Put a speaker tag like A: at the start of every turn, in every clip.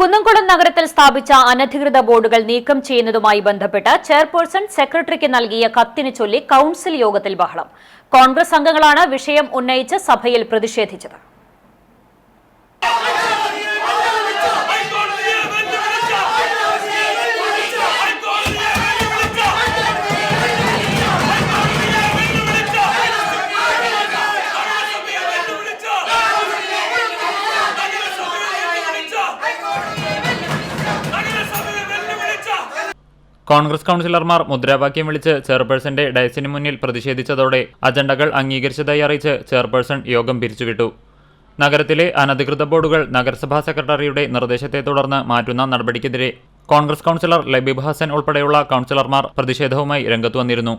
A: കുന്നംകുളം നഗരത്തിൽ സ്ഥാപിച്ച അനധികൃത ബോർഡുകൾ നീക്കം ചെയ്യുന്നതുമായി ബന്ധപ്പെട്ട് ചെയർപേഴ്സൺ സെക്രട്ടറിക്ക് നൽകിയ കത്തിന് ചൊല്ലി കൌൺസിൽ യോഗത്തിൽ ബഹളം. കോൺഗ്രസ് അംഗങ്ങളാണ് വിഷയം ഉന്നയിച്ച് സഭയിൽ പ്രതിഷേധിച്ചത്.
B: കോൺഗ്രസ് കൌൺസിലർമാർ മുദ്രാവാക്യം വിളിച്ച് ചെയർപേഴ്സന്റെ ഡയസിന് മുന്നിൽ പ്രതിഷേധിച്ചതോടെ അജണ്ടകൾ അംഗീകരിച്ചതായി അറിയിച്ച് ചെയർപേഴ്സൺ യോഗം പിരിച്ചുവിട്ടു. നഗരത്തിലെ അനധികൃത ബോർഡുകൾ നഗരസഭാ സെക്രട്ടറിയുടെ നിർദ്ദേശത്തെ തുടർന്ന് മാറ്റുന്ന നടപടിക്കെതിരെ കോൺഗ്രസ് കൌൺസിലർ ലബീബ് ഹസൻ ഉൾപ്പെടെയുള്ള കൌൺസിലർമാർ പ്രതിഷേധവുമായി രംഗത്തു വന്നിരുന്നു.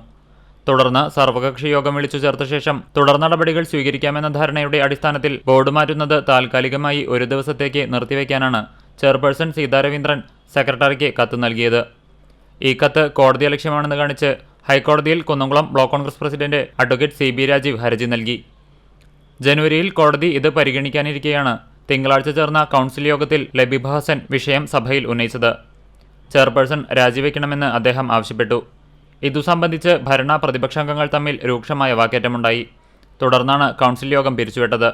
B: തുടർന്ന് സർവകക്ഷി യോഗം വിളിച്ചു ചേർത്ത ശേഷം തുടർ നടപടികൾ സ്വീകരിക്കാമെന്ന ധാരണയുടെ അടിസ്ഥാനത്തിൽ ബോർഡ് മാറ്റുന്നത് താൽക്കാലികമായി ഒരു ദിവസത്തേക്ക് നിർത്തിവെക്കാനാണ് ചെയർപേഴ്സൺ സീതാ രവീന്ദ്രൻ സെക്രട്ടറിക്ക് കത്ത് നൽകിയത്. ഈ കത്ത് കോടതി ലക്ഷ്യമാണെന്ന് കാണിച്ച് ഹൈക്കോടതിയിൽ Kunnamkulam block Congress president advocate CB Rajeev ഹർജി നൽകി. ജനുവരിയിൽ കോടതി ഇത് പരിഗണിക്കാനിരിക്കെയാണ് തിങ്കളാഴ്ച ചേർന്ന കൌൺസിൽ യോഗത്തിൽ ലബീബ് ഹസൻ വിഷയം സഭയിൽ ഉന്നയിച്ചത്. ചെയർപേഴ്സൺ രാജിവെക്കണമെന്ന് അദ്ദേഹം ആവശ്യപ്പെട്ടു. ഇതു സംബന്ധിച്ച് ഭരണ പ്രതിപക്ഷാംഗങ്ങൾ തമ്മിൽ രൂക്ഷമായ വാക്കേറ്റമുണ്ടായി. തുടർന്നാണ് കൌൺസിൽ യോഗം പിരിച്ചുവിട്ടത്.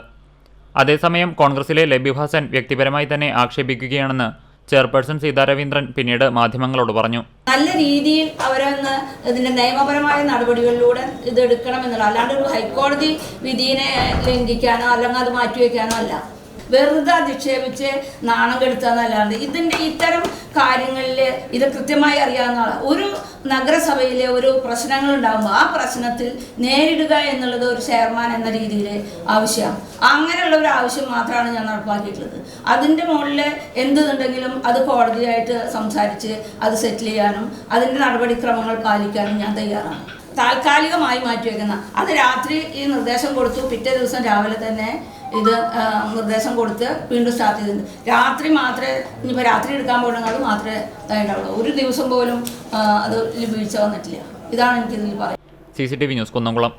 B: അതേസമയം കോൺഗ്രസിലെ ലബീബ് ഹസൻ വ്യക്തിപരമായി തന്നെ ആക്ഷേപിക്കുകയാണെന്ന് ചെയർപേഴ്സൺ സീതാ രവീന്ദ്രൻ പിന്നീട് മാധ്യമങ്ങളോട് പറഞ്ഞു.
C: നല്ല രീതിയിൽ അവരൊന്ന് ഇതിന്റെ നിയമപരമായ നടപടികളിലൂടെ ഇത് എടുക്കണമെന്നുള്ള, അല്ലാണ്ട് ഒരു ഹൈക്കോടതി വിധിയെ ലംഘിക്കാനോ അല്ലെങ്കിൽ അത് മാറ്റിവെക്കാനോ അല്ല, വെറുതെ അധിക്ഷേപിച്ച് നാണം കെടുത്താന്നല്ലാണ്ട് ഇതിന്റെ ഇത്തരം കാര്യങ്ങളിൽ ഇത് കൃത്യമായി അറിയാവുന്ന ഒരു നഗരസഭയിലെ ഒരു പ്രശ്നങ്ങൾ ഉണ്ടാകുമ്പോൾ ആ പ്രശ്നത്തിൽ നേരിടുക എന്നുള്ളത് ഒരു ചെയർമാൻ എന്ന രീതിയിൽ ആവശ്യമാണ്. അങ്ങനെയുള്ള ഒരു ആവശ്യം മാത്രമാണ് ഞാൻ നടപ്പാക്കിയിട്ടുള്ളത്. അതിൻ്റെ മുകളിൽ എന്തുണ്ടെങ്കിലും അത് കോടതിയായിട്ട് സംസാരിച്ച് അത് സെറ്റിൽ ചെയ്യാനും അതിൻ്റെ നടപടിക്രമങ്ങൾ പാലിക്കാനും ഞാൻ തയ്യാറാണ്. താൽക്കാലികമായി മാറ്റിവെക്കുന്ന അത് രാത്രി ഈ നിർദ്ദേശം കൊടുത്തു, പിറ്റേ ദിവസം രാവിലെ തന്നെ ഇത് നിർദ്ദേശം കൊടുത്ത് വീണ്ടും സ്റ്റാർട്ട് ചെയ്തിട്ടുണ്ട്. രാത്രി മാത്രമേ, ഇനിയിപ്പോൾ രാത്രി എടുക്കാൻ പോകുന്നത് മാത്രമേ ഉണ്ടാവുള്ളൂ. ഒരു ദിവസം പോലും അത് വീഴ്ച വന്നിട്ടില്ല. ഇതാണ് എനിക്കിതിൽ പറയുന്നത്.
B: CCTV news Kunnamkulam.